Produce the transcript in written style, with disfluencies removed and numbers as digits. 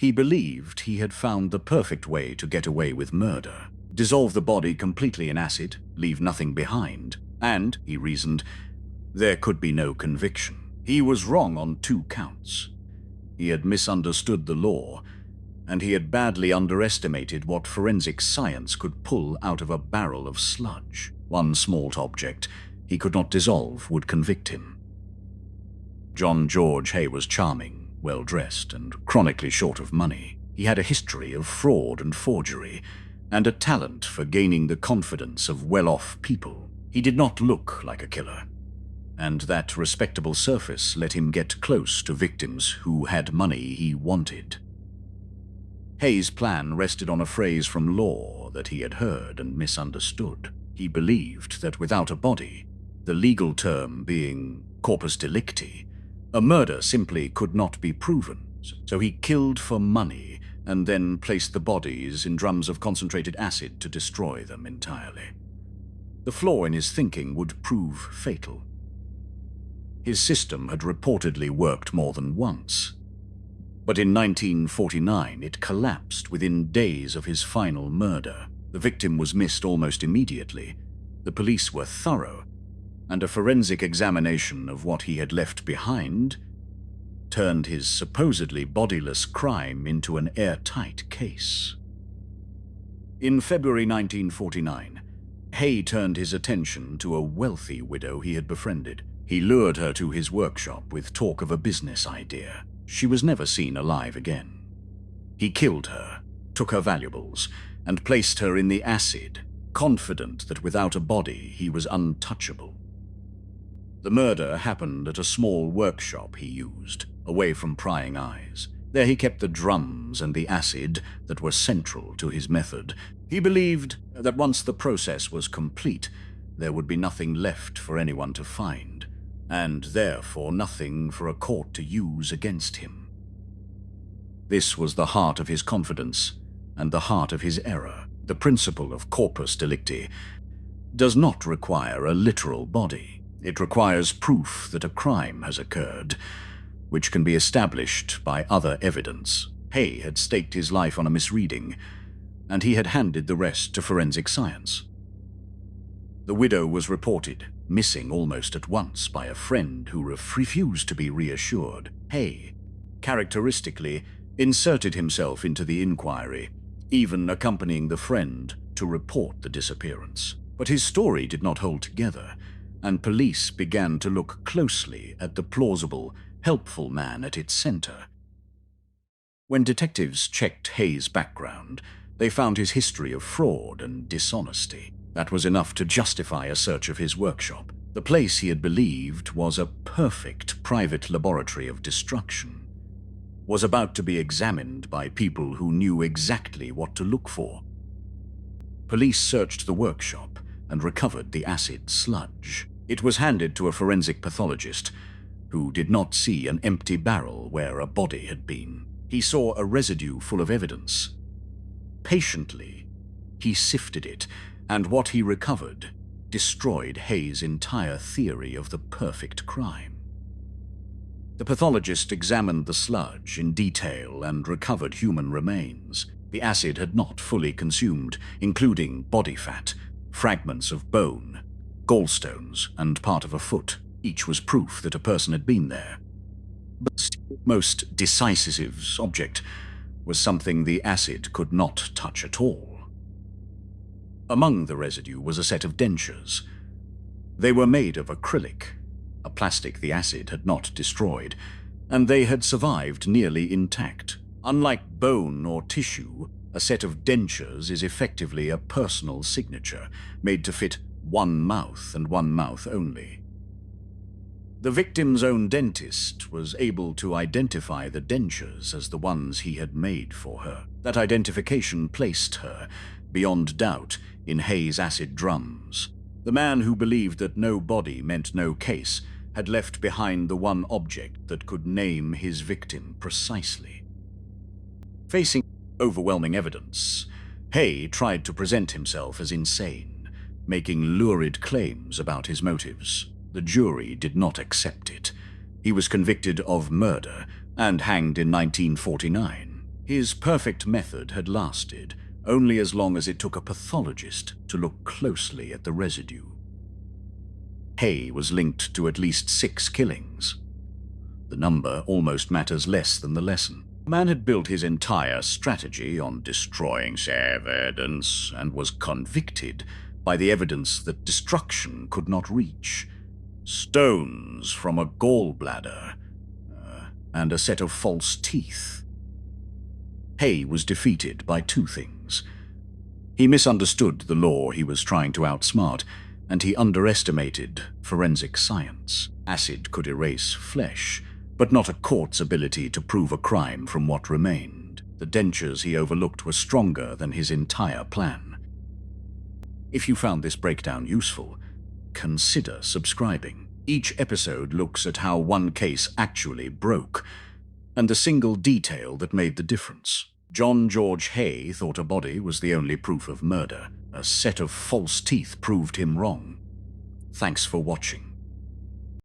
He believed he had found the perfect way to get away with murder. Dissolve the body completely in acid, leave nothing behind, and, he reasoned, there could be no conviction. He was wrong on 2 counts. He had misunderstood the law, and he had badly underestimated what forensic science could pull out of a barrel of sludge. One small object he could not dissolve would convict him. George Haigh was charming, well-dressed, and chronically short of money. He had a history of fraud and forgery, and a talent for gaining the confidence of well-off people. He did not look like a killer, and that respectable surface let him get close to victims who had money he wanted. Hay's plan rested on a phrase from law that he had heard and misunderstood. He believed that without a body, the legal term being corpus delicti, a murder simply could not be proven. So he killed for money and then placed the bodies in drums of concentrated acid to destroy them entirely. The flaw in his thinking would prove fatal. His system had reportedly worked more than once, but in 1949 it collapsed within days of his final murder. The victim was missed almost immediately. The police were thorough, and a forensic examination of what he had left behind turned his supposedly bodiless crime into an airtight case. In February 1949, Haigh turned his attention to a wealthy widow he had befriended. He lured her to his workshop with talk of a business idea. She was never seen alive again. He killed her, took her valuables, and placed her in the acid, confident that without a body he was untouchable. The murder happened at a small workshop he used, away from prying eyes. There he kept the drums and the acid that were central to his method. He believed that once the process was complete, there would be nothing left for anyone to find, and therefore nothing for a court to use against him. This was the heart of his confidence and the heart of his error. The principle of corpus delicti does not require a literal body. It requires proof that a crime has occurred, which can be established by other evidence. Haigh had staked his life on a misreading, and he had handed the rest to forensic science. The widow was reported missing almost at once by a friend who refused to be reassured. Haigh, characteristically, inserted himself into the inquiry, even accompanying the friend to report the disappearance. But his story did not hold together, and police began to look closely at the plausible, helpful man at its center. When detectives checked Hay's background, they found his history of fraud and dishonesty. That was enough to justify a search of his workshop. The place he had believed was a perfect private laboratory of destruction was about to be examined by people who knew exactly what to look for. Police searched the workshop and recovered the acid sludge. It was handed to a forensic pathologist, who did not see an empty barrel where a body had been. He saw a residue full of evidence. Patiently, he sifted it, and what he recovered destroyed Hay's entire theory of the perfect crime. The pathologist examined the sludge in detail and recovered human remains. The acid had not fully consumed, including body fat, fragments of bone, gallstones, and part of a foot. Each was proof that a person had been there. But the most decisive object was something the acid could not touch at all. Among the residue was a set of dentures. They were made of acrylic, a plastic the acid had not destroyed, and they had survived nearly intact. Unlike bone or tissue, a set of dentures is effectively a personal signature, made to fit one mouth and one mouth only. The victim's own dentist was able to identify the dentures as the ones he had made for her. That identification placed her, beyond doubt, in Hay's acid drums. The man who believed that no body meant no case had left behind the one object that could name his victim precisely. Facing overwhelming evidence, Haigh tried to present himself as insane, making lurid claims about his motives. The jury did not accept it. He was convicted of murder and hanged in 1949. His perfect method had lasted only as long as it took a pathologist to look closely at the residue. Haigh was linked to at least 6 killings. The number almost matters less than the lesson. The man had built his entire strategy on destroying evidence and was convicted by the evidence that destruction could not reach. Stones from a gallbladder and a set of false teeth. Haigh was defeated by 2 things. He misunderstood the law he was trying to outsmart, and he underestimated forensic science. Acid could erase flesh, but not a court's ability to prove a crime from what remained. The dentures he overlooked were stronger than his entire plan. If you found this breakdown useful, consider subscribing. Each episode looks at how one case actually broke, and the single detail that made the difference. George Haigh thought a body was the only proof of murder. A set of false teeth proved him wrong. Thanks for watching.